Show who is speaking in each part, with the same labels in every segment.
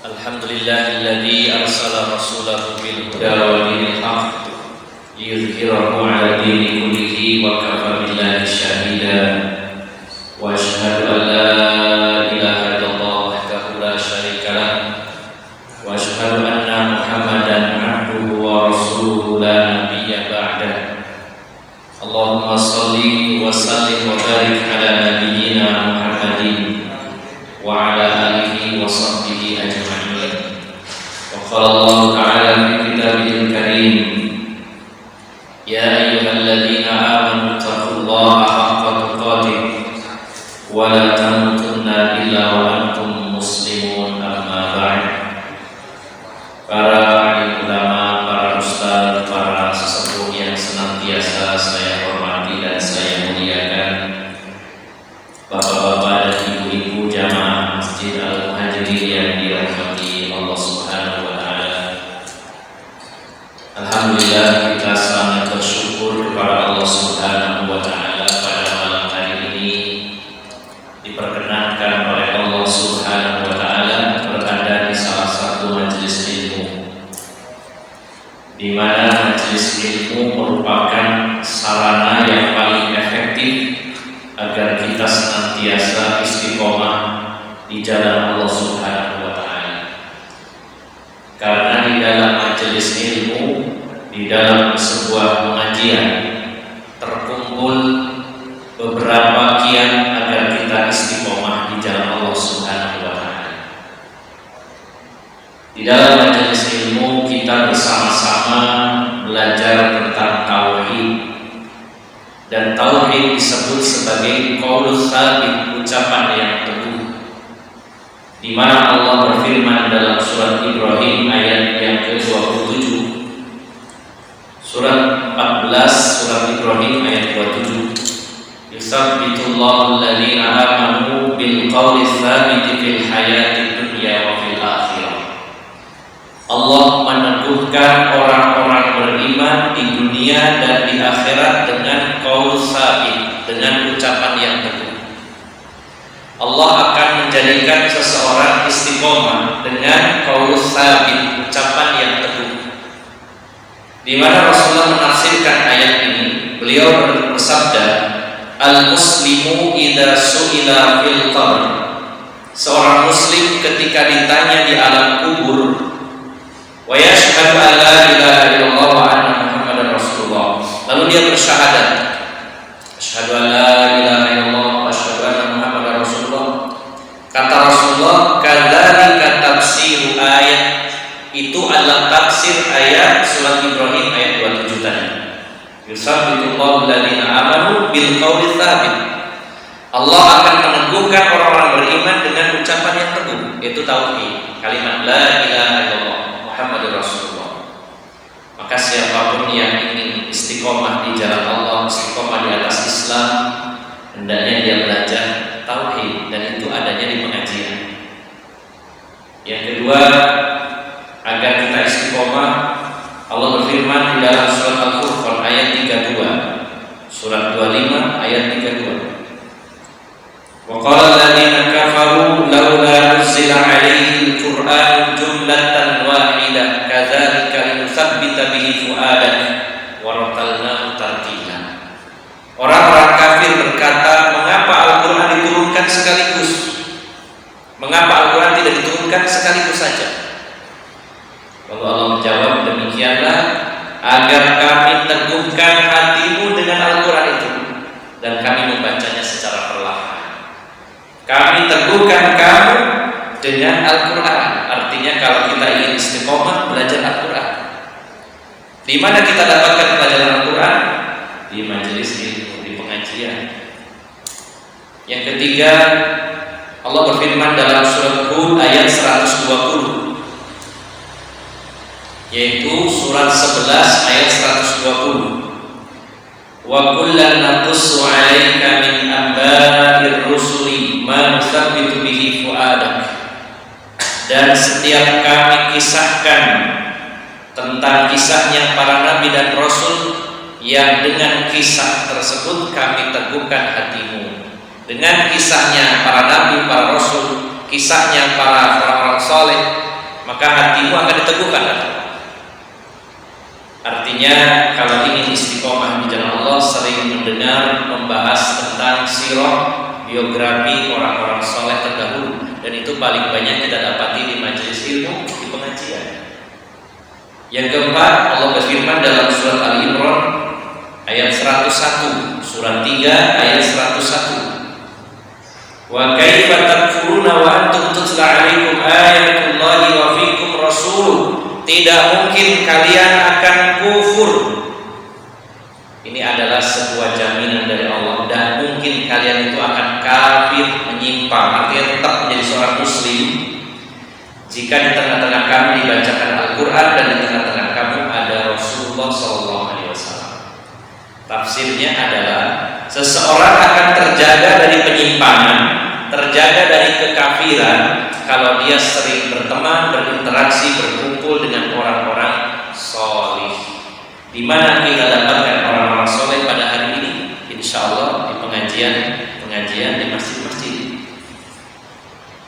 Speaker 1: Alhamdulillahilladzi arsala rasulahu bil huda wa dinil haqq liyudhhirahu 'ala dini kullihi wa kafa billahi shahida. Wa asyhadu an la ilaha illallah wahdahu la syarika lah wa asyhadu anna Muhammadan 'abduhu wa rasuluhu la nabiyya ba'dah. Allahumma shalli wa sallim wa barik 'ala nabiyyina Muhammadin wa 'ala alihi wa sahbihi ajma'in. Qala Allah Ta'ala fi kitabihil karim, ya ayyuhalladzina amanu taqullaha haqqa tuqatih wa la tamutunna illa wa antum muslimun, amma ba'd. Para alim ulama, para ustaz, para sesepuh yang senantiasa saya hormati dan saya muliakan, bapak-bapak dan ibu-ibu jamaah Masjid Al-Muhajirin yang dirahmati Allah Subhanahu wa Ta'ala. Alhamdulillah, kita sangat bersyukur kepada Allah Subhanahu wa Ta'ala pada malam hari ini diperkenankan oleh Allah Subhanahu wa Ta'ala berada di salah satu majelis ilmu, di mana majelis ilmu merupakan sarana yang paling efektif agar kita senantiasa istiqomah di jalan Allah Subhanahu wa Ta'ala. Karena di dalam majelis ilmu, di dalam sebuah pengajian, terkumpul beberapa kiat agar kita istiqomah di jalan Allah Subhanahu wa Ta'ala. Di dalam majelis ilmu kita bersama-sama belajar tentang tauhid, dan tauhid disebut sebagai qaul tsabit, ucapan yang teguh, di mana Allah berfirman dalam surat Ibrahim ayat yang ke-27, surat 14 surat Ibrahim ayat 27, yusabbitullahu alladziina aamanu bil qauli tsabiti fil hayatid dunya wa fil akhirah. Allah meneguhkan orang-orang beriman di dunia dan di akhirat dengan qaul tsabit, dengan ucapan yang teguh. Allah akan menjadikan seseorang istiqomah dengan qaul tsabit, ucapan yang teguh. Di mana Rasulullah menafsirkan ayat ini, beliau bersabda, al-muslimu idza su'ila fil qabr. Seorang muslim ketika ditanya di alam kubur, wa yashhadu an la ilaha illallah wa anna Muhammadar Rasulullah, lalu dia bersyahadat, asyhadu an la ilaha illallah wa asyhadu anna Muhammadar Rasulullah. Kata Rasulullah, kadzalika tafsiru ayat, itu adalah tafsir ayat surat Ibrahim ayat 27 tadi. Yusabbitullahu alladziina amanu bil qauli tsabit. Allah akan meneguhkan orang-orang beriman dengan ucapan yang teguh, yaitu tauhid, kalimat la ilaha illallah Muhammadur Rasulullah. Maka siapapun yang ingin istiqomah di jalan Allah, istiqomah di atas Islam, hendaknya dia belajar tauhid, dan itu adanya di pengajian. Yang kedua, agar kita istiqomah, Allah berfirman di dalam surat Al-Furqan ayat 32, surat 25 ayat 32. Wa qala alladziina kafaru laula nuzila 'alaihi al-Qur'an jumlatan wahidah kadzalika linutsabbita bihi fu'adak wa ratalnahu tartila. Orang-orang kafir berkata, mengapa Al-Qur'an diturunkan sekaligus? Mengapa Al-Qur'an tidak diturunkan sekaligus saja? Lalu Allah menjawab, demikianlah agar kami teguhkan hatimu dengan Al-Quran itu, dan kami membacanya secara perlahan. Kami teguhkan kamu dengan Al-Quran. Artinya kalau kita ingin istiqomah, belajar Al-Quran. Di mana kita dapatkan pelajaran Al-Quran? Di majelis ilmu, di pengajian. Yang ketiga, Allah berfirman dalam surat Hud ayat 120, yaitu surat 11 ayat 120. Wa kullan naqussu 'alaika min anba'ir rusuli ma nusabbitu bihi fu'adak. Dan setiap kami kisahkan tentang kisahnya para nabi dan rasul, yang dengan kisah tersebut kami teguhkan hatimu. Dengan kisahnya para nabi, para rasul, kisahnya para orang-orang soleh, maka hatimu akan diteguhkan. Artinya kalau ingin istiqomah di jalan Allah, sering mendengar membahas tentang sirah, biografi orang-orang soleh terdahulu, dan itu paling banyak kita dapati di majelis ilmu, di pengajian. Yang keempat, Allah berfirman dalam surat Al-Imran ayat 101, surat 3 ayat 101. Wa kaifa takfuruna wa antum tutla 'alaikum ayatullahi wa fiikum rasuluh. Tidak mungkin kalian akan kufur. Ini adalah sebuah jaminan dari Allah, dan mungkin kalian itu akan kafir, menyimpang, artinya tetap menjadi seorang muslim jika di tengah-tengah kamu dibacakan Al-Quran dan di tengah-tengah kamu ada Rasulullah SAW. Tafsirnya adalah seseorang akan terjaga dari penyimpangan, terjaga dari kekafiran kalau dia sering berteman, berinteraksi, berkumpul dengan orang-orang solih. Di mana kita dapatkan orang-orang soleh pada hari ini? Insya Allah di pengajian di masjid-masjid.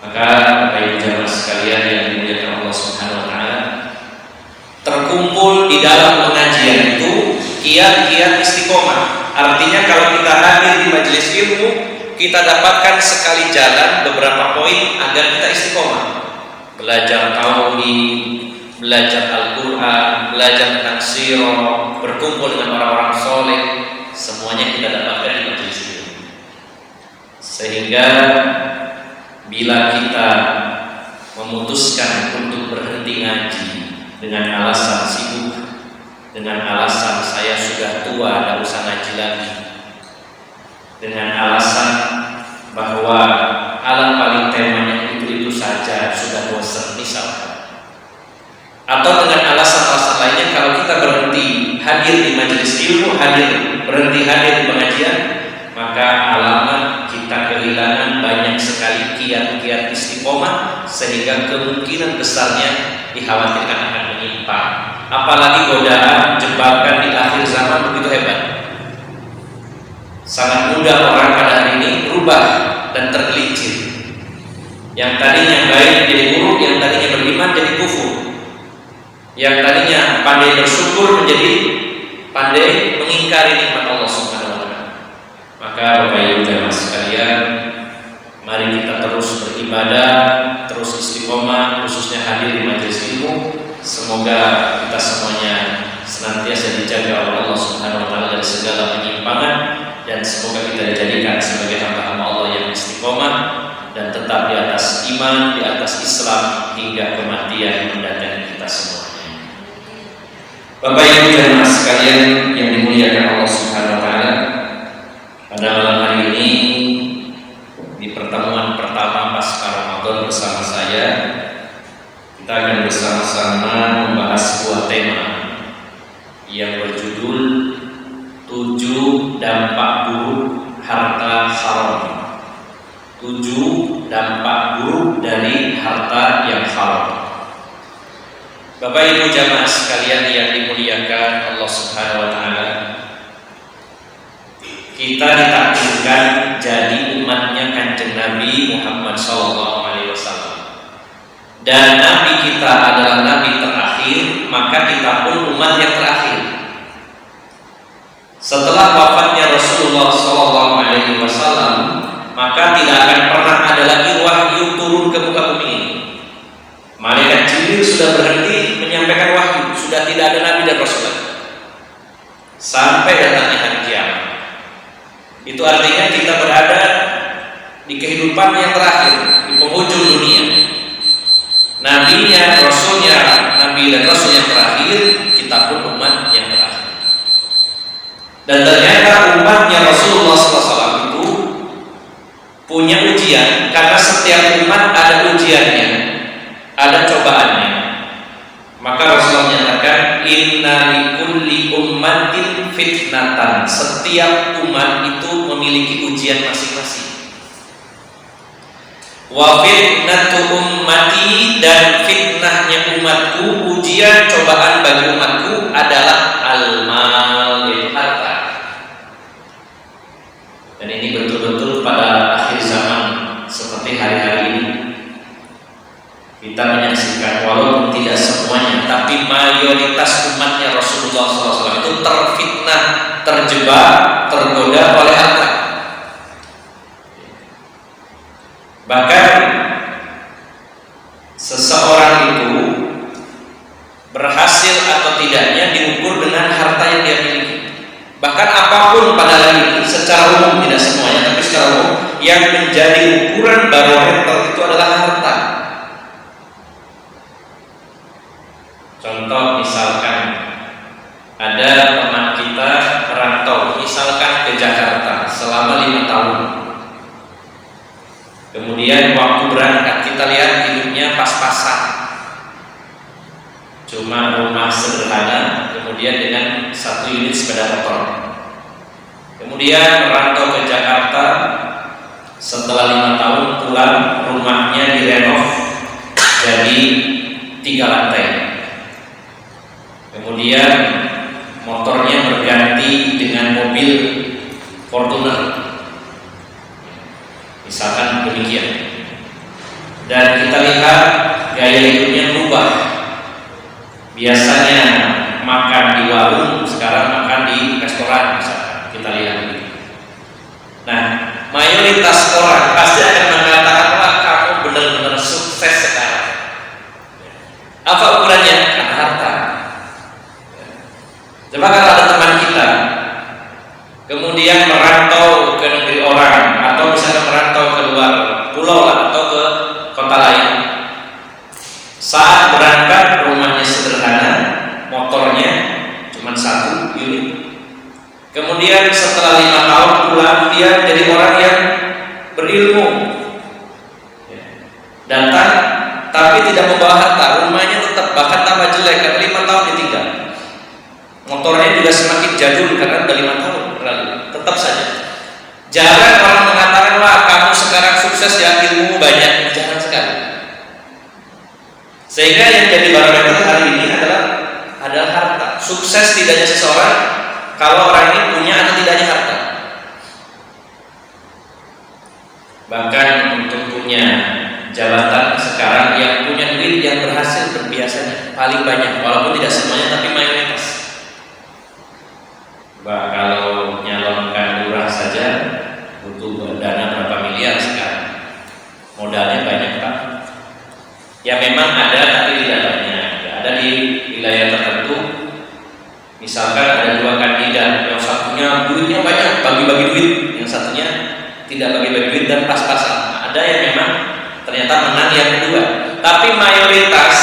Speaker 1: Maka Bapak Ibu jamaah sekalian yang dimuliakan Allah Subhanahu Wa Taala, terkumpul di dalam pengajian itu kiat-kiat istiqomah. Artinya kalau kita hadir di majelis ilmu, kita dapatkan sekali jalan beberapa poin agar kita istiqomah. Belajar tauhid, belajar Al-Quran, belajar tentang sirah, berkumpul dengan orang-orang soleh, semuanya kita dapatkan di majelis ilmu. Sehingga bila kita memutuskan untuk berhenti ngaji dengan alasan sibuk, dengan alasan saya sudah tua, tidak usah ngaji lagi, dengan alasan bahwa alam paling temanya itu saja, sudah bosan misalkan, atau dengan alasan-alasan lainnya, kalau kita berhenti hadir di majelis ilmu, berhenti hadir di pengajian, maka alamat kita kehilangan banyak sekali kiat-kiat istiqomah, sehingga kemungkinan besarnya dikhawatirkan akan menyimpang. Apalagi godaan jebakan di akhir zaman begitu hebat. Sangat mudah orang pada hari ini berubah dan tergelincir. Yang tadinya baik jadi buruk, yang tadinya beriman jadi kufur, yang tadinya pandai bersyukur menjadi pandai mengingkari nikmat Allah Subhanahu Wa Taala. Maka Bapak Ibu jamaah sekalian, mari kita terus beribadah, terus istiqomah, khususnya hadir di majelis ilmu. Semoga kita semuanya senantiasa dijaga oleh Allah Subhanahu Wa Taala dari segala penyimpangan, dan semoga kita dijadikan sebagai hamba-hamba Allah yang istiqomah dan tetap di atas iman, di atas Islam hingga kematian mendatangi kita semuanya. Bapak Ibu jamaah sekalian yang dimuliakan Allah Subhanahu Wa Taala, pada malam hari ini di pertemuan pertama pasca Ramadan bersama saya, kita akan bersama-sama membahas sebuah tema yang berjudul 7 dampak buruk harta haram. 7 dampak buruk dari harta yang haram. Bapak Ibu jamaah sekalian yang dimuliakan Allah Subhanahu Wa Taala, kita ditakdirkan jadi umatnya Kanjeng Nabi Muhammad SAW. Dan Nabi kita adalah Nabi terakhir, maka kita pun umat yang terakhir. Setelah wafatnya Rasulullah SAW, maka tidak akan pernah ada lagi wahyu turun ke muka bumi ini. Malaikat Jibril sudah berhenti menyampaikan wahyu, sudah tidak ada Nabi dan Rasul lagi sampai datangnya hari kiamat. Itu artinya kita berada di kehidupan yang terakhir, di penghujung dunia. Nabinya, Rasulnya, Nabi dan Rasul yang terakhir, kita pun umat yang terakhir. Dan ternyata umatnya Rasulullah SAW itu punya ujian, karena setiap umat ada ujiannya, ada cobaannya. Maka Rasulullah menyatakan, inna likulli ummatin fitnatan. Setiap umat itu memiliki ujian masing-masing. Wa fitnatu ummati, dan fitnahnya umatku, ujian cobaan bagi umatku adalah al-mal, harta. Dan ini betul-betul pada akhir zaman seperti hari-hari ini. Kita menyaksikan walaupun tidak semuanya, tapi mayoritas umatnya Rasulullah SAW itu terfitnah, terjebak, tergoda oleh harta. Bahkan seseorang itu berhasil atau tidaknya diukur dengan harta yang dia miliki. Bahkan apapun pada hari ini, secara umum, tidak semuanya, tapi secara umum, yang menjadi ukuran barometer itu adalah harta. Contoh misalkan ada teman kita merantau, misalkan ke Jakarta selama 5 tahun. Kemudian waktu berangkat kita lihat hidupnya pas-pasan, cuma rumah sederhana, kemudian dengan 1 unit sepeda motor. Kemudian merantau ke Jakarta, setelah 5 tahun pulang, rumahnya direnov jadi 3 lantai. Kemudian motornya berganti dengan mobil Fortuner, misalkan demikian. Dan kita lihat gaya hidupnya berubah. Biasanya makan di warung, sekarang makan di restoran, misalkan. Kita lihat ini. Nah, mayoritas orang pasti akan mengatakan, wah kamu benar-benar sukses sekarang. Apa ukurannya? Karena harta. Coba kalau ada teman kita kemudian merantau ke negeri orang, atau misalnya merantau ke luar pulau atau ke kota lain. Saat berangkat rumahnya sederhana, motornya cuma 1 unit. Kemudian setelah 5 tahun pulang, dia jadi orang yang berilmu, datang tapi tidak membawa harta, rumahnya tetap bahkan tambah jelek karena 5 tahun ditinggal. Motornya juga semakin jadul karena udah 5 tahun berlalu. Tetap saja jarang orang mengatakan, wah kamu sekarang sukses ya, ilmu banyak. Jarang sekali. Sehingga yang jadi barometer hari ini adalah harta. Sukses tidaknya seseorang kalau orang ini punya atau tidaknya harta. Bahkan untuk punya jabatan sekarang, yang punya duit, yang berhasil biasanya paling banyak, walaupun tidak semuanya tapi mayoritas. Bah, kalau nyalonkan lurah saja butuh dana berapa miliar sekarang. Modalnya banyak Pak. Ya memang ada tapi tidak banyak. Ada di wilayah tertentu. Misalkan ada 2 kandidat, yang satunya duitnya banyak, bagi-bagi duit, yang satunya tidak bagi-bagi duit dan pas-pasan. Ada yang memang ternyata menang yang kedua. Tapi mayoritas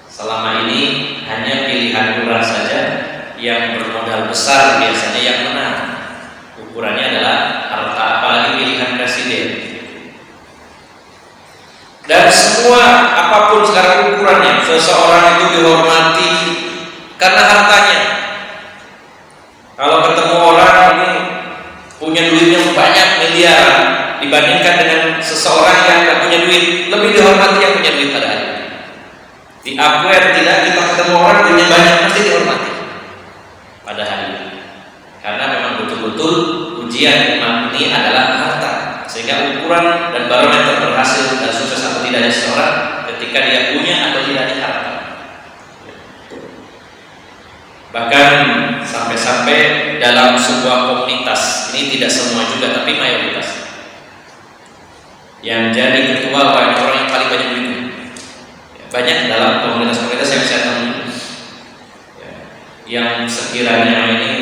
Speaker 1: selama ini hanya pilihan lurah saja yang bermodal besar biasanya yang menang. Ukurannya adalah harta, apalagi pilihan presiden. Dan semua apapun sekarang ukurannya, seseorang itu dihormati karena hartanya. Kalau ketemu orang ini punya duit yang banyak miliaran dibandingkan dengan seseorang yang tidak punya duit, lebih dihormati yang punya duit pada hari ini. Diakui atau tidak, kita ketemu orang duitnya banyak pasti dihormati pada hari ini, karena memang betul-betul ujian iman ini adalah harta. Sehingga ukuran dan barometer berhasil dan sukses atau tidaknya seseorang ketika dia punya atau tidaknya harta. Bahkan sampai-sampai dalam sebuah komunitas, ini tidak semua juga tapi mayoritas, yang jadi ketua orang yang paling banyak duitnya. Banyak dalam komunitas-komunitas yang saya temui, yang sekiranya ini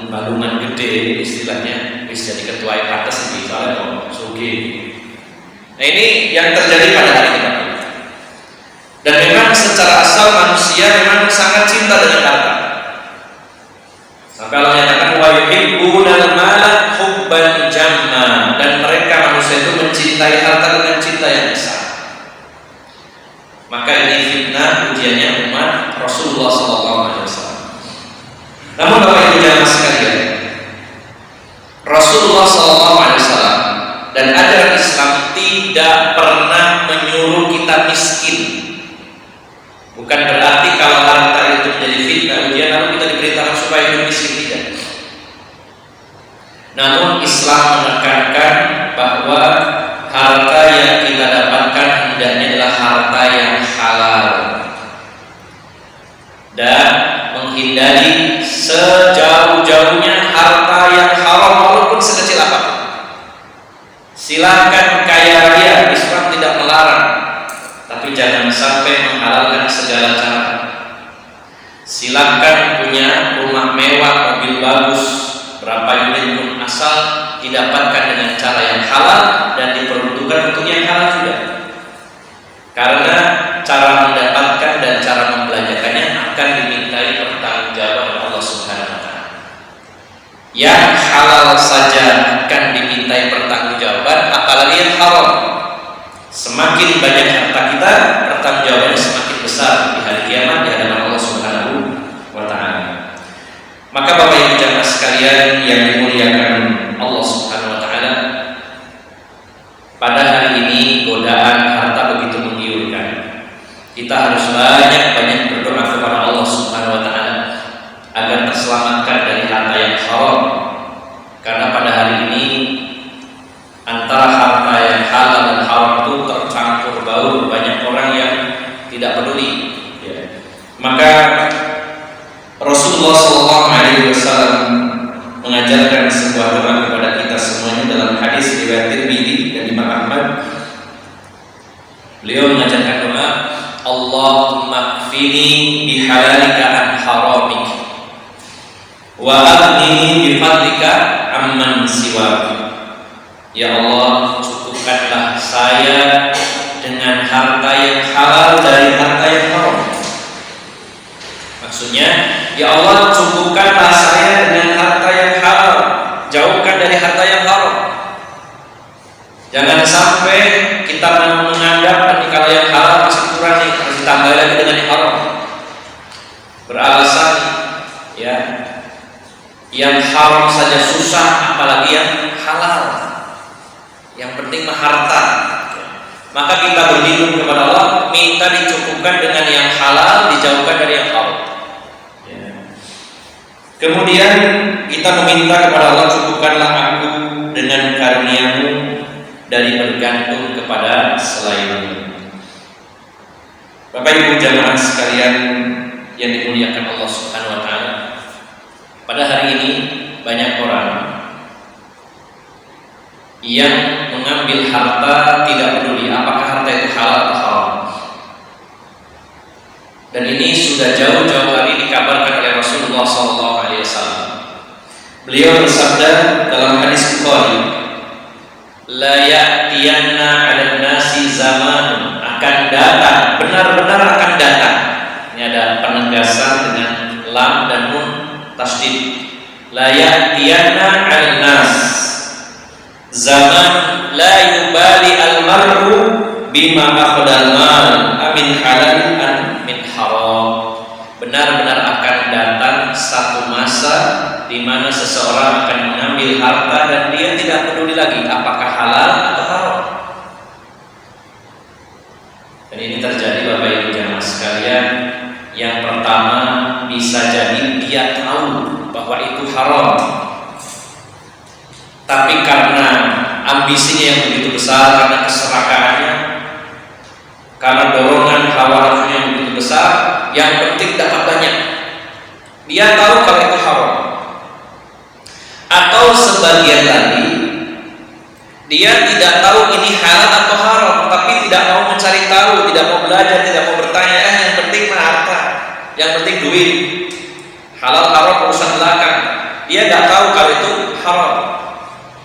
Speaker 1: balungan gede istilahnya, bisa jadi ketua atas misalnya kok sugi. Nah ini yang terjadi pada hari ini. Dan memang secara asal manusia memang sangat cinta dengan harta. Sampai Allah nyatakan wa yuhibbunal mala hubban jamma, dan mereka manusia itu mencintai harta dengan cinta yang besar. Maka ini fitnah ujiannya umat Rasulullah SAW. Namun Bapak Ibu jamaah sekalian, Rasulullah SAW dan ajaran Islam tidak pernah menyuruh kita miskin. Bukan berarti kalau harta itu menjadi fitnah ujian lalu kita diperintahkan supaya hidup miskin, tidak. Namun Islam menekankan bahwa harta yang kita dapatkan itu jangan sampai menghalalkan segala cara. Silakan punya rumah mewah, mobil bagus, berapa unit pun, asal didapatkan dengan cara yang halal dan diperuntukkan untuk yang halal juga. Karena cara mendapatkan dan cara membelanjakannya akan dimintai pertanggungjawaban oleh Allah Subhanahu wa taala. Yang halal saja akan dimintai pertanggungjawaban, apalagi yang haram. Semakin banyak harta kita, pertanggungjawabannya semakin besar di hari kiamat di hadapan Allah Subhanahu wa taala. Maka Bapak Ibu jamaah sekalian yang dimuliakan Allah Subhanahu wa taala, pada hari ini godaan harta begitu menggiurkan. Kita harus banyak-banyak berdoa kepada Allah Subhanahu wa taala agar terselamatkan dari harta yang haram. Karena pada hari ini antara harta yang halal dan haram itu tercampur baur, banyak orang yang tidak peduli. Maka Rasulullah SAW mengajarkan sebuah doa kepada kita semuanya dalam hadis riwayat Tirmidzi dan Imam Ahmad. Beliau mengajarkan doa, Allahumma kfini bihalalika an haramik wa aghnini bifadlika amman siwak. Ya Allah, cukupkanlah saya dengan harta yang halal dari harta yang haram. Maksudnya, ya Allah, cukupkanlah saya dengan harta yang halal, jauhkan dari harta yang haram. Jangan sampai kita menganggap nanti kalau yang halal masih kurang nih, harus ditambah lagi dengan yang haram. Beralasan ya, yang haram saja susah, apalagi yang halal. Yang penting mah harta. Maka kita berlindung kepada Allah, minta dicukupkan dengan yang halal, dijauhkan dari yang haram. Kemudian kita meminta kepada Allah, cukupkanlah aku dengan karunia-Mu dari bergantung kepada selain-Mu. Bapak Ibu jamaah sekalian yang dimuliakan Allah Subhanahu wa taala, pada hari ini banyak orang yang mengambil harta tidak peduli apakah harta itu halal atau haram. Dan ini sudah jauh-jauh hari dikabarkan oleh Rasulullah SAW. Beliau bersabda dalam hadis Bukhari, la ya'tiyanna 'alan nasi zaman, akan datang, benar-benar akan datang. Ini ada penegasan dengan lam dan nun tasdid. La ya'tiyanna 'alan nas zaman la yubali al-mar'u bima akhdal mal amin halal an min haram. Benar-benar akan datang satu masa di mana seseorang akan mengambil harta dan dia tidak peduli lagi apakah halal atau haram. Dan ini terjadi Bapak Ibu jamaah sekalian. Yang pertama, bisa jadi dia tahu bahwa itu haram, tapi karena ambisinya yang begitu besar, karena keserakahannya, karena dorongan hawa nafsunya yang begitu besar, yang penting dapat banyak, dia tahu kalau itu haram. Atau sebagian lagi, dia tidak tahu ini halal atau haram, tapi tidak mau mencari tahu, tidak mau belajar, tidak mau bertanya. Yang penting mah harta, yang penting duit, halal haram urusan belakang. Dia tidak tahu kalau itu haram.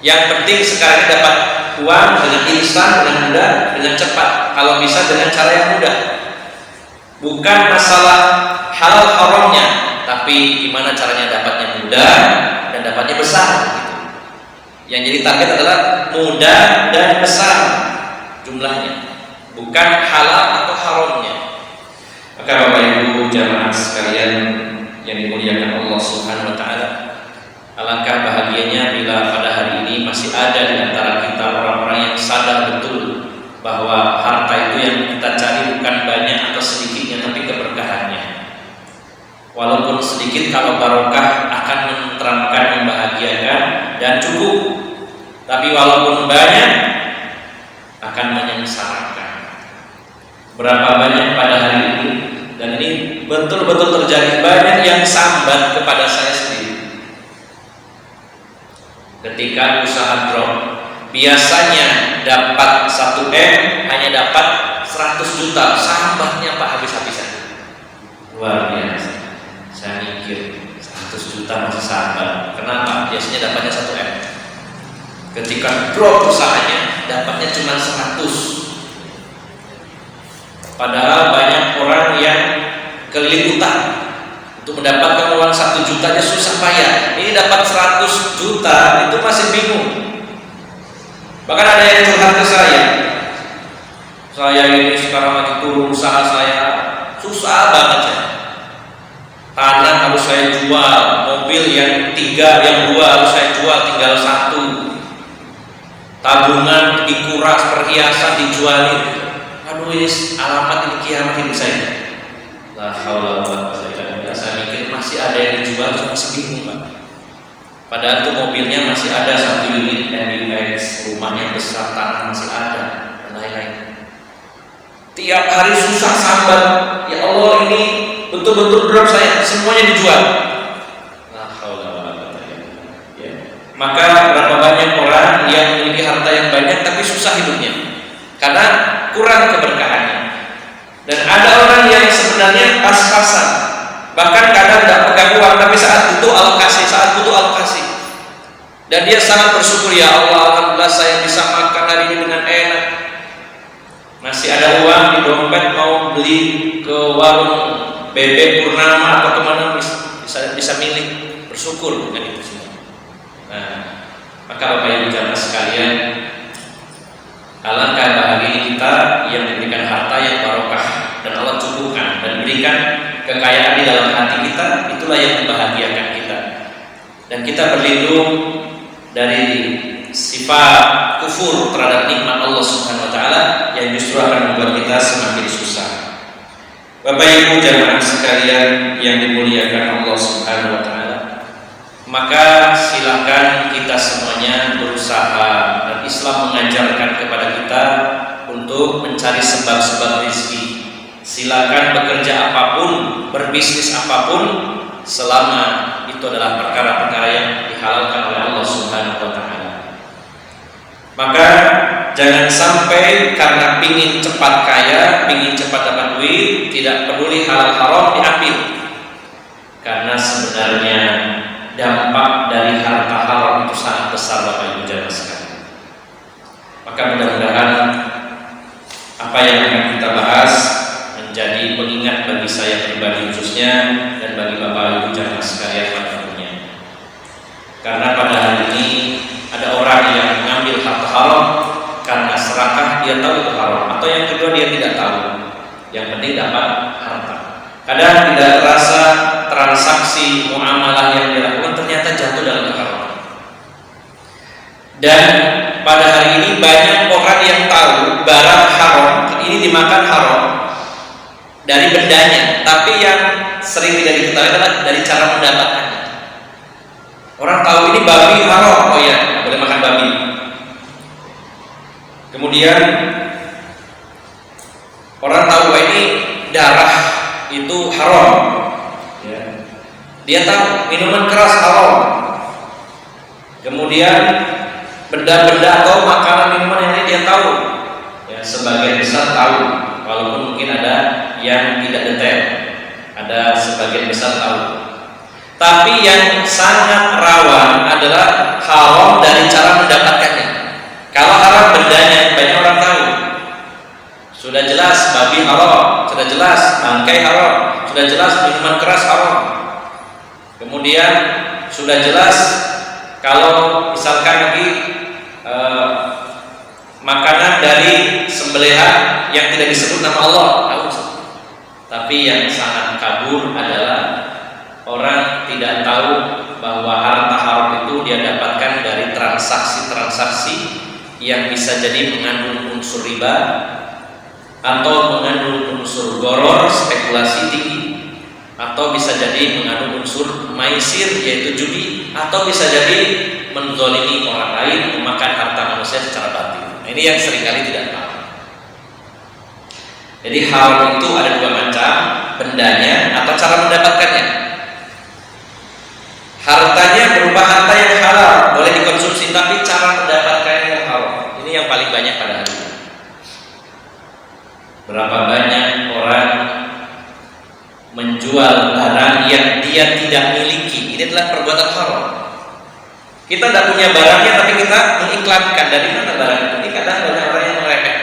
Speaker 1: Yang penting sekarang ini dapat uang dengan instan, dengan mudah, dengan cepat. Kalau bisa dengan cara yang mudah. Bukan masalah halal haramnya, tapi gimana caranya dapatnya mudah dan dapatnya besar. Yang jadi target adalah mudah dan besar jumlahnya, bukan halal atau haramnya. Maka Bapak Ibu jamaah sekalian yang dimuliakan Allah Subhanahu wa taala, alangkah bahagianya bila pada hari ini masih ada di antara kita orang-orang yang sadar betul bahwa harta itu yang kita cari bukan banyak atau sedikitnya, tapi keberkahannya. Walaupun sedikit, kalau barokah akan menenteramkan, membahagiakan dan cukup. Tapi walaupun banyak akan menyengsarakan. Berapa banyak pada hari ini, dan ini betul-betul terjadi, banyak yang sambat kepada saya sendiri. Ketika usaha drop, biasanya dapat 1 M hanya dapat 100 juta, sahabatnya Pak habis-habisan. Luar biasa. Saya mikir 100 juta masih sahabat. Kenapa? Biasanya dapatnya 1 M. Ketika drop usahanya, dapatnya cuma 100. Padahal banyak orang yang keliling utang untuk mendapatkan uang 1 jutanya susah payah. Ini dapat 100 juta itu masih bingung. Bahkan ada yang curhat ke saya ini sekarang lagi turun usaha saya, susah banget saya. Tanah harus saya jual, mobil yang 3, yang 2 harus saya jual, tinggal 1. Tabungan dikuras, perhiasan dijualin. Aduh, ini alamat ini kiamat hidup saya. La haula wala quwwata illa billah. Saya mikir masih ada yang dijual, cuma bingung Pak. Padahal itu mobilnya masih ada 1 unit MBX, rumahnya besar, tanah masih ada, dan lain-lain. Tiap hari susah sabar. Ya Allah, ini betul-betul drop saya, semuanya dijual. La haula wala quwwata illa billah. Ya. Maka berapa banyak orang yang memiliki harta yang banyak tapi susah hidupnya karena kurang keberkahannya. Dan ada orang yang sebenarnya pas-pasan, bahkan kadang tidak pegang uang, tapi saat butuh alokasi, dan dia sangat bersyukur, ya Allah, alhamdulillah saya bisa makan hari ini dengan enak, masih ada uang di dompet, mau beli ke warung bebek Purnama atau kemana bisa milik, bersyukur dengan itu semua. Nah, maka Bapak Ibu jamaah sekalian, alangkah bahagia kita yang diberikan harta yang barokah dan Allah cukupkan dan berikan kekayaan di dalam hati kita, itulah yang membahagiakan kita. Dan kita berlindung dari sifat kufur terhadap nikmat Allah Subhanahu wa taala yang justru akan membuat kita semakin susah. Bapak Ibu jamaah sekalian yang dimuliakan Allah Subhanahu wa taala, maka silakan kita semuanya berusaha, dan Islam mengajarkan kepada kita untuk mencari sebab-sebab rezeki. Silakan bekerja apapun, berbisnis apapun, selama itu adalah perkara-perkara yang dihalalkan oleh Allah Subhanahu wa taala. Maka jangan sampai karena pingin cepat kaya, pingin cepat dapat duit, tidak peduli halal haram diambil. Karena sebenarnya dampak dari harta haram itu sangat besar Bapak Ibu jamaah sekalian. Maka mudah-mudahan apa yang akan kita bahas menjadi pengingat bagi saya pribadi khususnya, dan bagi Bapak Ibu jamaah sekalian pada umumnya. Karena pada hari ini ada orang yang mengambil harta haram karena serakah, dia tahu itu haram, atau yang kedua dia tidak tahu, yang penting dapat harta. Kadang tidak terasa transaksi muamalah yang dilakukan ternyata jatuh dalam haram. Dan pada hari ini banyak orang yang tahu barang haram ini dimakan haram dari bendanya, tapi yang sering tidak diketahui adalah dari cara mendapatkannya. Orang tahu ini babi haram, oh ya, nggak boleh makan babi. Kemudian orang tahu bahwa ini darah itu haram, ya. Dia tahu minuman keras haram. Kemudian benda-benda atau makanan minuman yang lain dia tahu, ya, sebagian besar tahu, walaupun mungkin ada yang tidak detail, ada sebagian besar tahu. Tapi yang sangat rawan adalah haram dari cara mendapatkannya. Kalau haram bendanya, banyak orang tahu. Sudah jelas babi haram, sudah jelas bangkai haram, sudah jelas minuman keras haram. Kemudian sudah jelas kalau misalkan lagi makanan dari sembelihan yang tidak disebut nama Allah, tahu. Tapi yang sangat kabur adalah orang tidak tahu bahwa harta haram itu dia dapatkan dari transaksi-transaksi yang bisa jadi mengandung unsur riba, atau mengandung unsur goror, spekulasi tinggi, atau bisa jadi mengandung unsur maisir, yaitu judi, atau bisa jadi menzalimi orang lain, memakan harta manusia secara batil. Nah, ini yang seringkali tidak tahu. Jadi haram itu ada dua macam, bendanya atau cara mendapatkannya. Hartanya berupa harta yang halal, boleh dikonsumsi, tapi cara mendapatkannya yang haram. Ini yang paling banyak pada hari ini. Berapa banyak orang menjual barang yang dia tidak miliki. Ini adalah perbuatan haram. Kita tidak punya barangnya tapi kita mengiklankan. Dari mana barang itu? Ini kadang banyak orang yang meremehkan,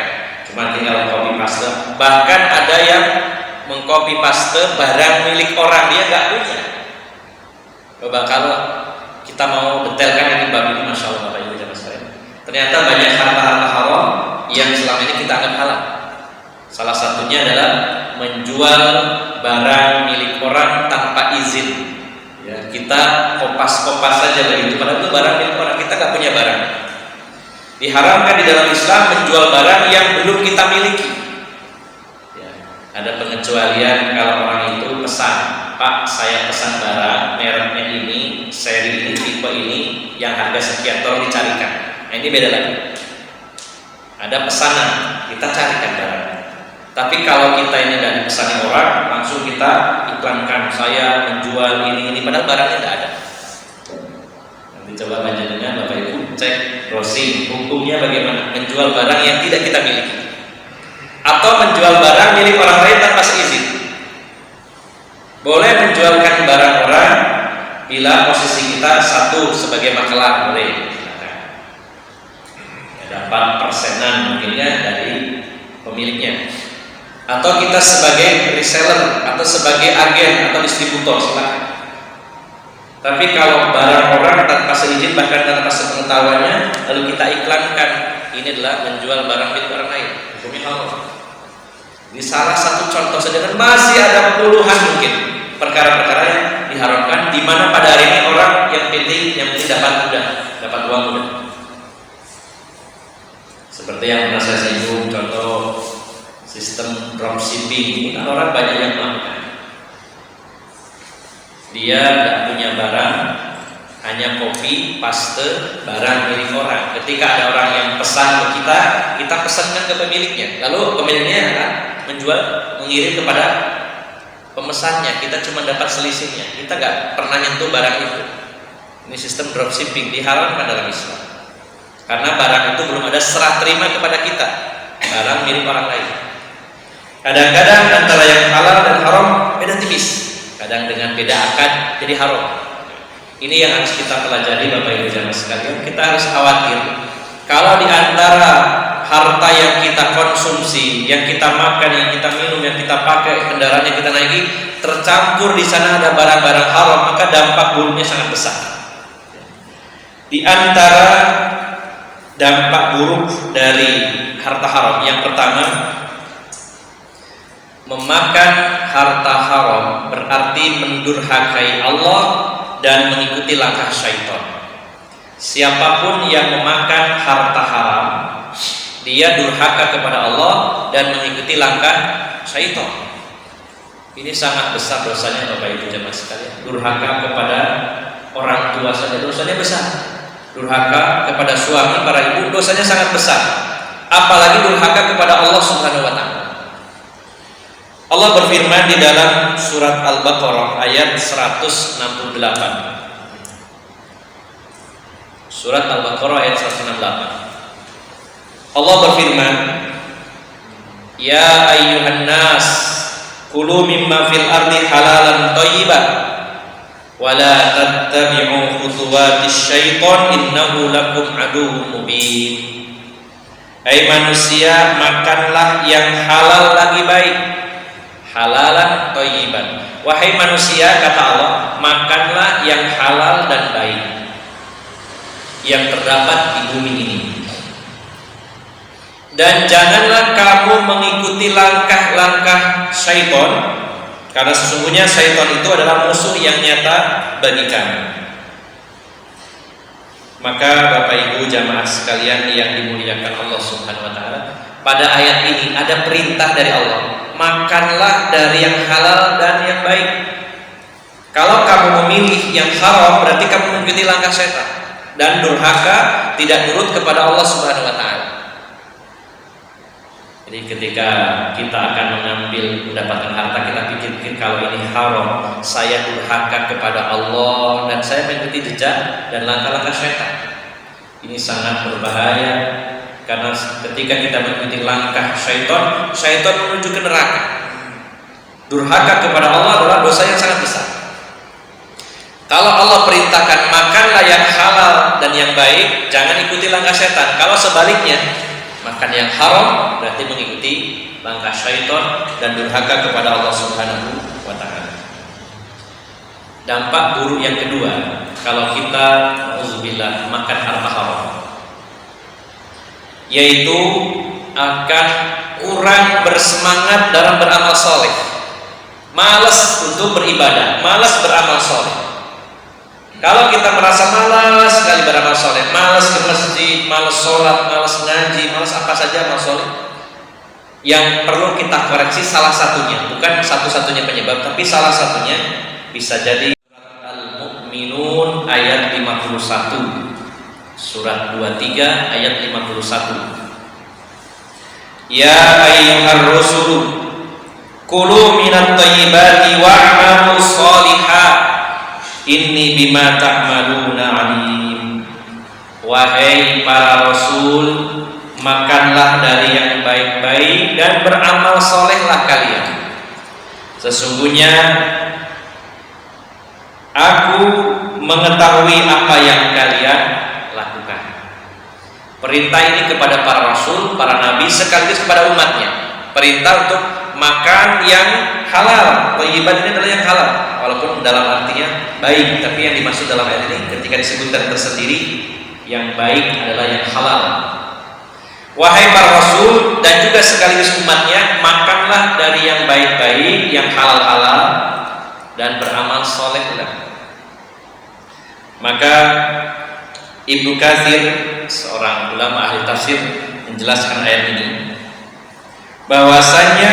Speaker 1: cuma tinggal copy paste. Bahkan ada yang mengcopy paste barang milik orang dia nggak punya. Coba kalau kita mau detailkan ini bab ini, masya Allah Bapak Ibu jamaah sekalian, ternyata banyak harta-harta haram yang selama ini kita anggap halal. Salah satunya adalah menjual barang milik orang tanpa izin. Ya, kita kopas-kopas saja begitu, padahal itu barang milik orang, kita nggak punya barang. Diharamkan di dalam Islam menjual barang yang belum kita miliki. Ya, ada pengecualian kalau orang itu pesan, Pak, saya pesan barang mereknya ini, seri ini, tipe ini, yang harga sekian, tolong dicarikan. Nah, ini beda lagi. Ada pesanan, kita carikan barang. Tapi kalau kita ini dari pesanan orang, langsung kita iklankan, saya menjual ini, padahal barangnya tidak ada. Nanti coba dengan Bapak Ibu cek browsing hukumnya bagaimana menjual barang yang tidak kita miliki, atau menjual barang milik orang lain tanpa seizin. Boleh menjualkan barang orang bila posisi kita satu sebagai makelar, boleh. Ya, dapat persenan mungkinnya dari pemiliknya. Atau kita sebagai reseller atau sebagai agen atau distributor, silakan. Tapi kalau barang orang tanpa seizin bahkan tanpa sepengetahuannya lalu kita iklankan, ini adalah menjual barang milik orang lain, hukumnya haram. Ini salah satu contoh saja, dan masih ada puluhan mungkin perkara-perkara yang diharamkan, di mana pada hari ini orang yang penting dapat mudah, dapat uang mudah. Seperti yang pernah saya singgung, contoh sistem dropshipping ini kan orang banyak yang melakukan. Dia tidak punya barang, hanya copy paste barang milik orang. Ketika ada orang yang pesan ke kita, kita pesankan ke pemiliknya. Lalu pemiliknya akan menjual, mengirim kepada pemesannya. Kita cuma dapat selisihnya. Kita nggak pernah nyentuh barang itu. Ini sistem dropshipping diharamkan dalam Islam. Karena barang itu belum ada serah terima kepada kita, barang milik orang lain. Kadang-kadang antara yang halal dan haram beda tipis. Kadang dengan beda akad jadi haram. Ini yang harus kita pelajari Bapak Ibu jamaah sekalian. Kita harus khawatir kalau di antara harta yang kita konsumsi, yang kita makan, yang kita minum, yang kita pakai, kendaraan yang kita naiki, tercampur di sana ada barang-barang haram, maka dampak buruknya sangat besar. Di antara dampak buruk dari harta haram, yang pertama, memakan harta haram berarti mendurhakai Allah dan mengikuti langkah syaitan. Siapapun yang memakan harta haram, dia durhaka kepada Allah dan mengikuti langkah syaitan. Ini sangat besar dosanya Bapak Ibu jemaah sekalian. Durhaka kepada orang tua saja dosanya besar. Durhaka kepada suami, para ibu, dosanya sangat besar. Apalagi durhaka kepada Allah Subhanahu wa taala. Allah berfirman di dalam surat Al-Baqarah ayat 168. Surat Al-Baqarah ayat 168. Allah berfirman, "Ya ayyuhan nas, kulu mimma fil ardi halalan thayyiban wa la tattabi'u khutuwatis syaitan innahu lakum aduwwun mubin." Hai manusia, makanlah yang halal lagi baik. Halalan thayyiban. Wahai manusia, kata Allah, makanlah yang halal dan baik yang terdapat di bumi ini. Dan janganlah kamu mengikuti langkah-langkah syaitan, karena sesungguhnya syaitan itu adalah musuh yang nyata bagi kamu. Maka Bapak Ibu jamaah sekalian yang dimuliakan Allah Subhanahu wa taala, pada ayat ini ada perintah dari Allah, makanlah dari yang halal dan yang baik. Kalau kamu memilih yang haram, berarti kamu mengikuti langkah syaitan dan durhaka, tidak nurut kepada Allah Subhanahu wa taala. Jadi ketika kita akan mendapatkan harta, kita pikir-pikir kalau ini haram, saya durhaka kepada Allah dan saya mengikuti jejak dan langkah-langkah syaitan. Ini sangat berbahaya Karena ketika kita mengikuti langkah syaitan, syaitan menuju ke neraka. Durhaka kepada Allah adalah dosa yang sangat besar. Kalau Allah perintahkan makanlah yang halal dan yang baik, jangan ikuti langkah syaitan. Kalau sebaliknya, makan yang haram berarti mengikuti langkah syaitan dan durhaka kepada Allah Subhanahu wa taala. Dampak buruk yang kedua, kalau kita auzubillah makan harta haram, yaitu akan kurang bersemangat dalam beramal soleh, malas untuk beribadah, malas beramal soleh. Kalau kita merasa malas sekali beramal soleh, malas ke masjid, malas sholat, malas ngaji, malas apa saja amal soleh, yang perlu kita koreksi salah satunya, bukan satu-satunya penyebab, tapi salah satunya bisa jadi Al-Mu'minun ayat 51. Surat 23 ayat 51. Ya ayyuhar rusulu kulu minat thayyibati wa'malu sholihat inni bima ta'maluna alim. Wahai para rasul, makanlah dari yang baik-baik dan beramal solehlah kalian. Sesungguhnya aku mengetahui apa yang kalian lakukan. Perintah ini kepada para rasul, para nabi, sekaligus kepada umatnya. Perintah untuk makan yang halal. Thayyiban ini adalah yang halal, walaupun dalam artinya baik, tapi yang dimaksud dalam ayat ini ketika disebutkan tersendiri, yang baik adalah yang halal. Wahai para rasul dan juga sekaligus umatnya, makanlah dari yang baik-baik, yang halal-halal, dan beramal solehlah. Maka Ibnu Katsir, seorang ulama ahli tafsir, menjelaskan ayat ini bahwasanya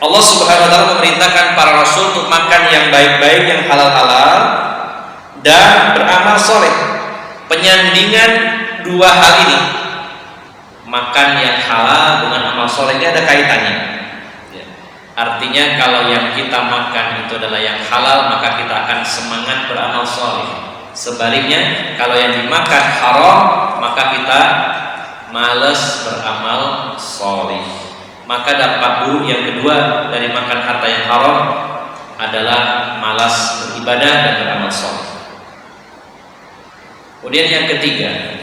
Speaker 1: Allah Subhanahu wa taala memerintahkan para rasul untuk makan yang baik-baik, yang halal-halal, dan beramal soleh. Penyandingan dua hal ini, makan yang halal dengan amal soleh, ini ada kaitannya. Artinya kalau yang kita makan itu adalah yang halal, maka kita akan semangat beramal soleh. Sebaliknya, kalau yang dimakan haram, maka kita malas beramal soleh. Maka dampak buruk yang kedua dari makan harta yang haram adalah malas beribadah dan beramal soleh. Kemudian yang ketiga,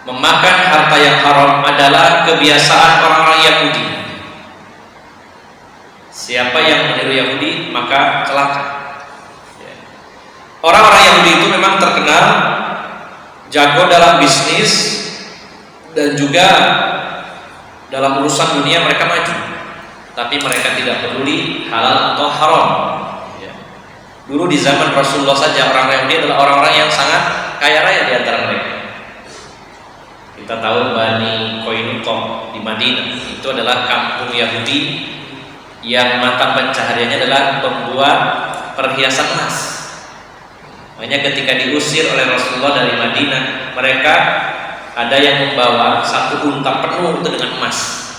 Speaker 1: memakan harta yang haram adalah kebiasaan orang-orang Yahudi. Siapa yang meniru Yahudi maka celaka. Orang-orang Yahudi itu memang terkenal jago dalam bisnis dan juga dalam urusan dunia mereka maju, tapi mereka tidak peduli halal atau haram. Dulu di zaman Rasulullah saja orang Yahudi adalah orang-orang yang sangat kaya raya di antara mereka. Kita tahu Bani Qainuqa di Madinah itu adalah kampung Yahudi yang mata pencahariannya adalah membuat perhiasan emas. Makanya ketika diusir oleh Rasulullah dari Madinah, mereka ada yang membawa satu unta penuh itu dengan emas.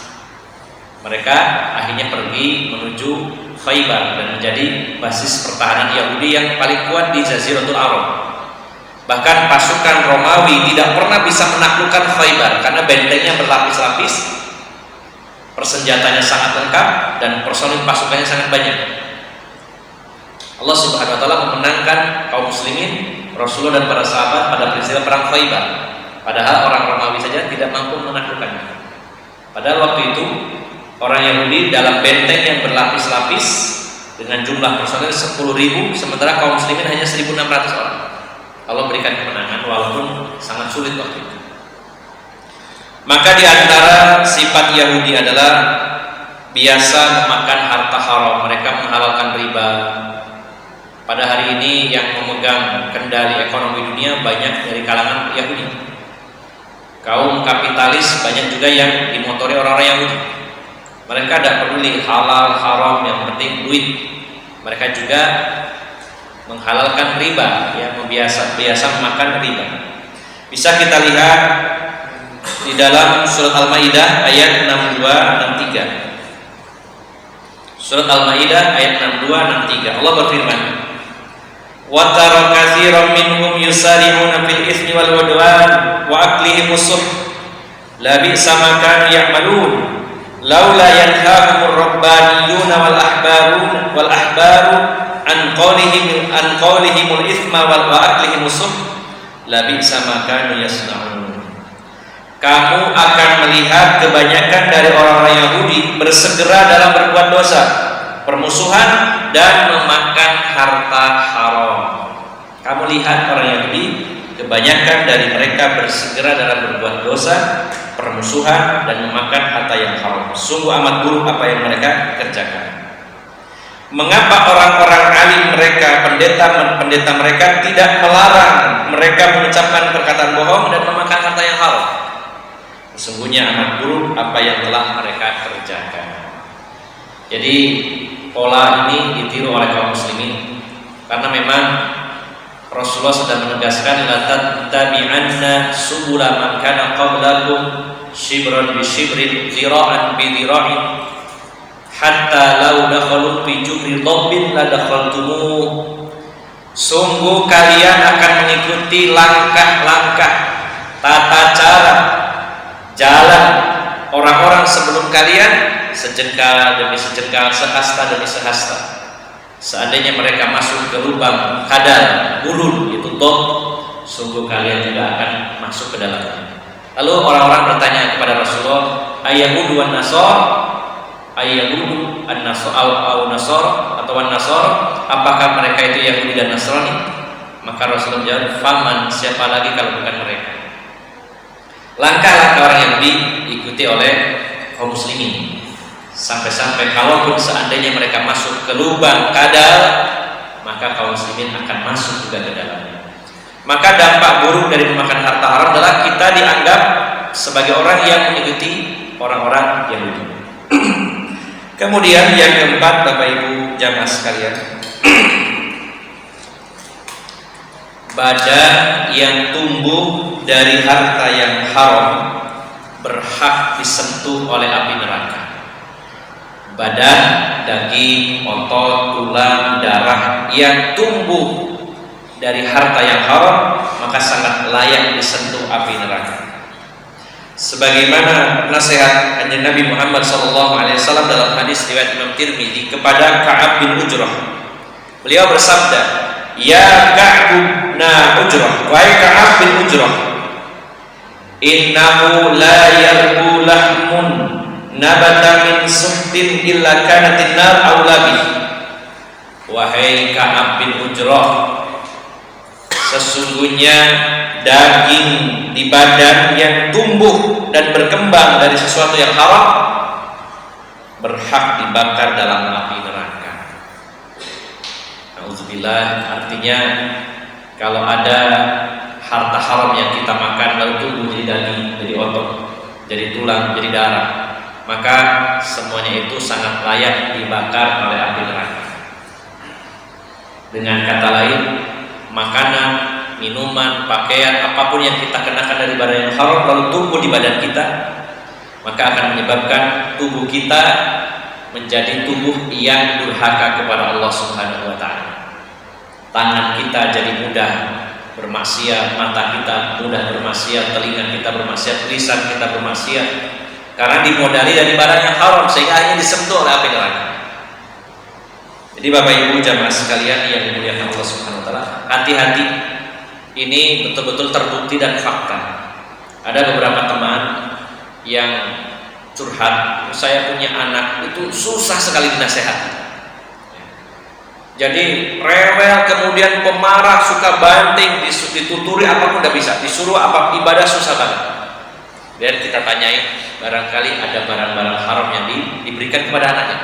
Speaker 1: Mereka akhirnya pergi menuju Khaybar dan menjadi basis pertahanan Yahudi yang paling kuat di Jaziratul Arab. Bahkan pasukan Romawi tidak pernah bisa menaklukkan Khaybar karena bentengnya berlapis-lapis, persenjatanya sangat lengkap, dan personil pasukannya sangat banyak. Allah Subhanahu wa taala memenangkan kaum muslimin, Rasulullah dan para sahabat pada peristiwa perang Khaybar. Padahal orang Romawi saja tidak mampu menaklukkannya. Padahal waktu itu orang Yahudi dalam benteng yang berlapis-lapis dengan jumlah personil 10.000, sementara kaum muslimin hanya 1.600 orang. Allah berikan kemenangan walaupun sangat sulit waktu itu. Maka di antara sifat Yahudi adalah biasa memakan harta haram. Mereka menghalalkan riba. Pada hari ini yang memegang kendali ekonomi dunia banyak dari kalangan Yahudi. Kaum kapitalis banyak juga yang dimotori orang-orang Yahudi. Mereka tidak peduli halal haram, yang penting duit. Mereka juga menghalalkan riba, ya, biasa memakan riba. Bisa kita lihat di dalam surat Al-Maidah ayat 62-63. Surat Al-Maidah ayat 62-63. Allah berfirman, wa tara katsiran minhum yusari'una fil itsmi wal udwan wa aklihim musuh la bi'sa ma kanu ya'malun laula yanhahumur rabbaniyuna wal ahbaru an qawlihimul itsma wa aklihim musuh la bi'sa ma kanu yasna'un. Kamu akan melihat kebanyakan dari orang-orang Yahudi bersegera dalam berbuat dosa, permusuhan dan memakan harta haram. Kamu lihat orang Yahudi, kebanyakan dari mereka bersegera dalam berbuat dosa, permusuhan dan memakan harta yang haram. Sungguh amat buruk apa yang mereka kerjakan. Mengapa orang-orang alim mereka, pendeta mereka tidak melarang mereka mengucapkan perkataan bohong dan memakan harta yang haram? Sesungguhnya amat buruk apa yang telah mereka kerjakan. Jadi pola ini ditiru oleh kaum muslimin karena memang Rasulullah sudah menegaskan la tattabi'anna subula man kana qablakum shibran bi shibrin zira'an bi zira'in hatta law dakhalu fi juhri dhabbin la dakhaltumuh. Sungguh kalian akan mengikuti langkah-langkah, tata cara, jalan orang-orang sebelum kalian, sejengkal demi sejengkal, sehasta demi sehasta. Seandainya mereka masuk ke lubang kadal, gulun, itu dom, sungguh kalian tidak akan masuk ke dalamnya. Lalu orang-orang bertanya kepada Rasulullah, Ayahudu wan Nasor, Ayahudu an Nasor al Nasor atau wan Nasor, apakah mereka itu Yahudi dan Nasrani? Maka Rasulullah jawab, faman, siapa lagi kalau bukan mereka? Langkah-langkah orang Yahudi diikuti oleh kaum muslimin. Sampai-sampai kalaupun seandainya mereka masuk ke lubang kadal, maka kaum muslimin akan masuk juga ke dalamnya. Maka dampak buruk dari memakan harta haram adalah kita dianggap sebagai orang yang mengikuti orang-orang Yahudi. Kemudian yang keempat, Bapak Ibu jamaah sekalian, badan yang tumbuh dari harta yang haram berhak disentuh oleh api neraka. Badan, daging, otot, tulang, darah yang tumbuh dari harta yang haram maka sangat layak disentuh api neraka. Sebagaimana nasihat Kanjeng Nabi Muhammad SAW dalam hadis riwayat Imam Tirmidzi kepada Ka'ab bin Ujrah. Beliau bersabda, "Ya Ka'ab bin Ujrah, wahai Ka'ab bin Ujrah, innahu la yarbu lahmun nabata min suhtin illa kanatin nar aula bih." Wahai Ka'ab bin Ujrah, sesungguhnya daging di badan yang tumbuh dan berkembang dari sesuatu yang haram berhak dibakar dalam api neraka. Nauzubillah, artinya kalau ada harta haram yang kita makan lalu tumbuh jadi daging, jadi otot, jadi tulang, jadi darah, maka semuanya itu sangat layak dibakar oleh api neraka. Dengan kata lain, makanan, minuman, pakaian, apapun yang kita kenakan dari barang yang haram lalu tumbuh di badan kita, maka akan menyebabkan tubuh kita menjadi tubuh yang durhaka kepada Allah Subhanahu wa ta'ala. Tangan kita jadi mudah bermaksiat, mata kita mudah bermaksiat, telinga kita bermaksiat, lisan kita bermaksiat karena dimodali dari barang yang haram sehingga hanya disentuh oleh api neraka. Jadi Bapak Ibu jamaah sekalian yang dimuliakan Allah Subhanahu wa ta'ala, hati-hati, ini betul-betul terbukti dan fakta. Ada beberapa teman yang curhat, saya punya anak itu susah sekali dinasehati. Jadi rewel, kemudian pemarah, suka banting, dituturi apapun tidak bisa, disuruh apa ibadah susah banget. Biar kita tanyai, barangkali ada barang-barang haram yang diberikan kepada anaknya.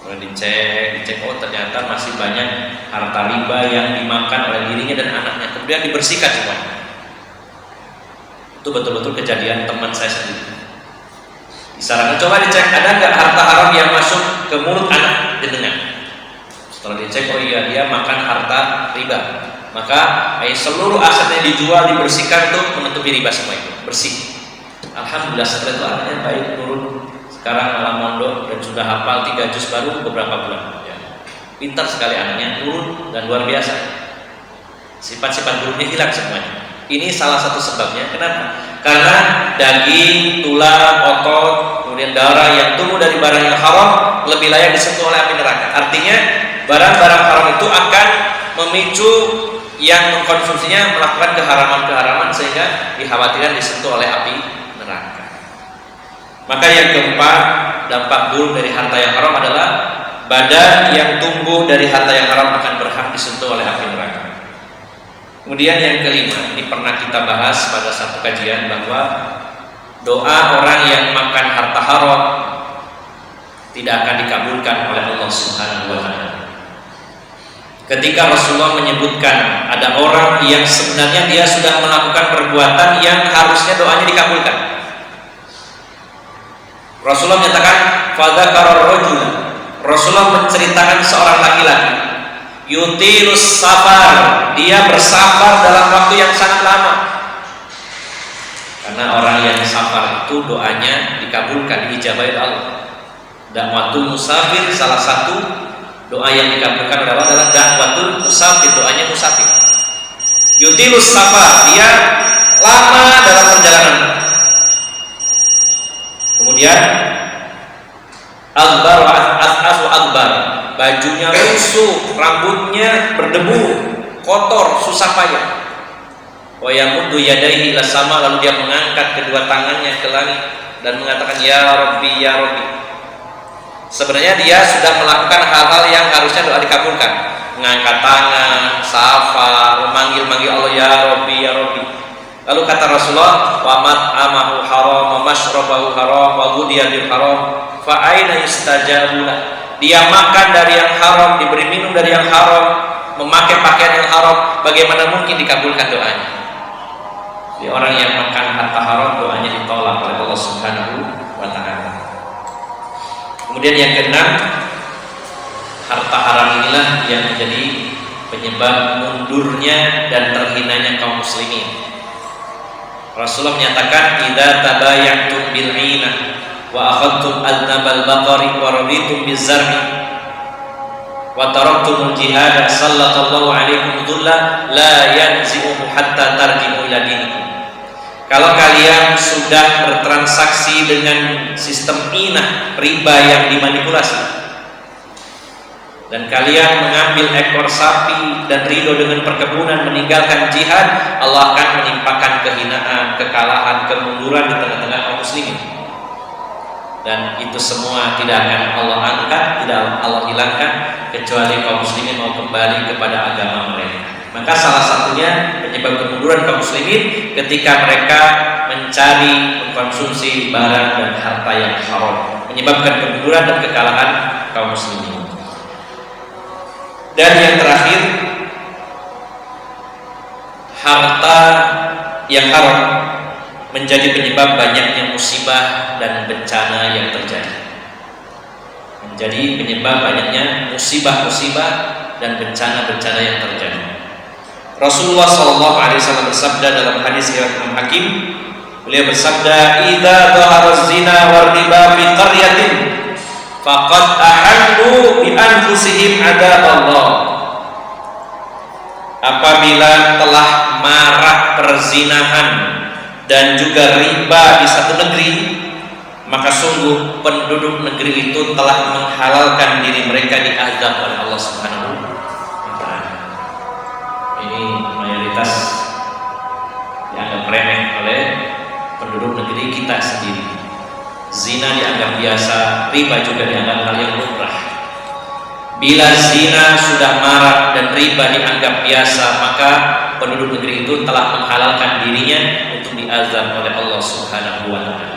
Speaker 1: Kalau dicek, oh ternyata masih banyak harta riba yang dimakan oleh dirinya dan anaknya, kemudian dibersihkan semuanya. Itu betul-betul kejadian teman saya sendiri. Disarankan coba dicek ada nggak harta haram yang masuk ke mulut anak jenengan. Setelah dicek, oh iya dia makan harta riba, maka seluruh asetnya dijual, dibersihkan untuk menutupi riba semua itu, bersih. Alhamdulillah setelah itu anaknya baik, turun. Sekarang malah mondok dan sudah hafal 3 juz baru beberapa bulan. Ya. Pintar sekali anaknya, turun dan luar biasa. Sifat-sifat buruknya hilang semuanya. Ini salah satu sebabnya. Kenapa? Karena daging, tulang, otot, kemudian darah yang tumbuh dari barang yang haram lebih layak disentuh oleh api neraka. Artinya barang-barang haram itu akan memicu yang mengkonsumsinya melakukan keharaman-keharaman sehingga dikhawatirkan disentuh oleh api neraka. Maka yang keempat, dampak buruk dari harta yang haram adalah badan yang tumbuh dari harta yang haram akan berhak disentuh oleh api neraka. Kemudian yang kelima, ini pernah kita bahas pada satu kajian bahwa doa orang yang makan harta haram tidak akan dikabulkan oleh Allah Subhanahu wa taala. Ketika Rasulullah menyebutkan ada orang yang sebenarnya dia sudah melakukan perbuatan yang harusnya doanya dikabulkan. Rasulullah menyatakan fadzakara rajula. Rasulullah menceritakan seorang laki-laki yutirus safar, dia bersabar dalam waktu yang sangat lama. Karena orang yang safar itu doanya dikabulkan, diijabahi Allah. Dakwatul musafir, salah satu doa yang dikabulkan adalah dakwatul musafir, doanya musafir. Yutirus safar, dia lama dalam perjalanan. Kemudian akbar wa as'asu akbar, bajunya lusuh, rambutnya berdebu, kotor, susah payah. Wa yamuddu yadayhi ila sama, lalu dia mengangkat kedua tangannya ke langit dan mengatakan ya Rabbi ya Rabbi. Sebenarnya dia sudah melakukan hal-hal yang harusnya doa dikabulkan, mengangkat tangan, safa, memanggil Allah ya Rabbi ya Rabbi. Lalu kata Rasulullah, wa mat'amahu haram, wa mashrabahu haram, wa ghudiya bil haram, fa aina yustajabu lah. Dia makan dari yang haram, diberi minum dari yang haram, memakai pakaian yang haram, bagaimana mungkin dikabulkan doanya? Jadi orang yang makan harta haram doanya ditolak oleh Allah Subhanahu wa taala. Kemudian yang keenam, harta haram inilah yang menjadi penyebab mundurnya dan terhinanya kaum muslimin. Rasulullah menyatakan idza tabayatum bil 'inah wa akhadtum adnabal baqari wa raditum bizarmi wa taraktumul jihad sallallahu alaikum dhulla la yanzi'uhu hatta tarji'u ila dinikum. Kalau kalian sudah bertransaksi dengan sistem inah, riba yang dimanipulasi, dan kalian mengambil ekor sapi dan ridho dengan perkebunan, meninggalkan jihad, Allah akan menimpakan kehinaan, kekalahan, kemunduran di tengah-tengah kaum muslimin. Dan itu semua tidak akan Allah angkat, tidak Allah hilangkan kecuali kaum muslimin mau kembali kepada agama mereka. Maka salah satunya penyebab kemunduran kaum muslimin ketika mereka mencari, mengkonsumsi barang dan harta yang haram, menyebabkan kemunduran dan kekalahan kaum muslimin. Dan yang terakhir, harta yang haram menjadi penyebab banyaknya musibah dan bencana yang terjadi. Menjadi penyebab banyaknya musibah-musibah dan bencana-bencana yang terjadi. Rasulullah SAW bersabda dalam hadis riwayat Imam Hakim, beliau bersabda, "Idza dhahara zina war riba fi qaryatin faqad ahallu bi anfusihim adab Allah." Apabila telah marak perzinahan dan juga riba di satu negeri, maka sungguh penduduk negeri itu telah menghalalkan diri mereka diazab oleh Allah Subhanahu wa taala. Ini mayoritas dianggap remeh oleh penduduk negeri kita sendiri. Zina dianggap biasa, riba juga dianggap hal yang lumrah. Bila zina sudah marak dan riba dianggap biasa, maka penduduk negeri itu telah menghalalkan dirinya untuk diazab oleh Allah Subhanahu wa taala.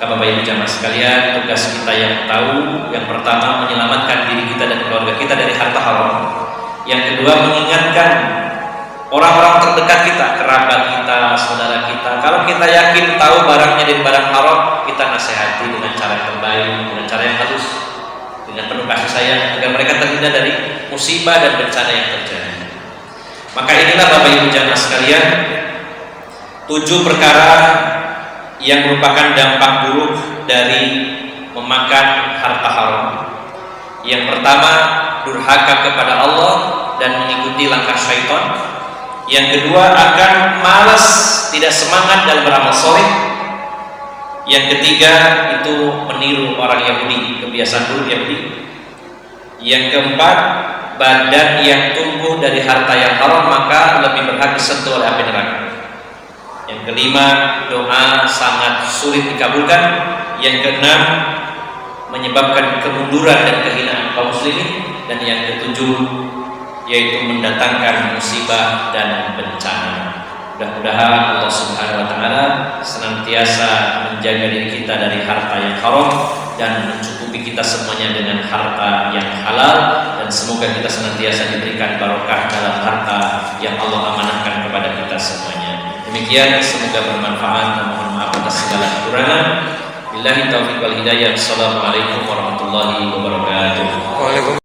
Speaker 1: Bapak Ibu jamaah sekalian, tugas kita yang tahu, yang pertama menyelamatkan diri kita dan keluarga kita dari harta haram. Yang kedua mengingatkan orang-orang terdekat kita, kerabat kita, saudara kita. Kalau kita yakin tahu barangnya dari barang haram, kita nasihati dengan cara yang terbaik, dengan cara yang halus, dengan penuh kasih sayang, agar mereka terhindar dari musibah dan bencana yang terjadi. Maka inilah Bapak Ibu jamaah sekalian, 7 perkara yang merupakan dampak buruk dari memakan harta haram. Yang pertama, durhaka kepada Allah dan mengikuti langkah syaitan. Yang kedua, akan malas, tidak semangat dalam beramal soleh. Yang ketiga, itu meniru orang Yahudi, kebiasaan buruk Yahudi. Yang keempat, badan yang tumbuh dari harta yang haram maka lebih berhak disentuh oleh api neraka. Yang kelima, doa sangat sulit dikabulkan. Yang keenam, menyebabkan kemunduran dan kehinaan kaum muslimin. Dan yang ketujuh, yaitu mendatangkan musibah dan bencana. Mudah-mudahan Allah Subhanahu wa taala senantiasa menjaga diri kita dari harta yang haram dan mencukupi kita semuanya dengan harta yang halal, dan semoga kita senantiasa diberikan barokah dalam harta yang Allah amanahkan kepada kita semuanya. Demikian, semoga bermanfaat dan mohon maaf atas segala kekurangan. Billahi taufiq wal hidayah. Assalamualaikum warahmatullahi wabarakatuh.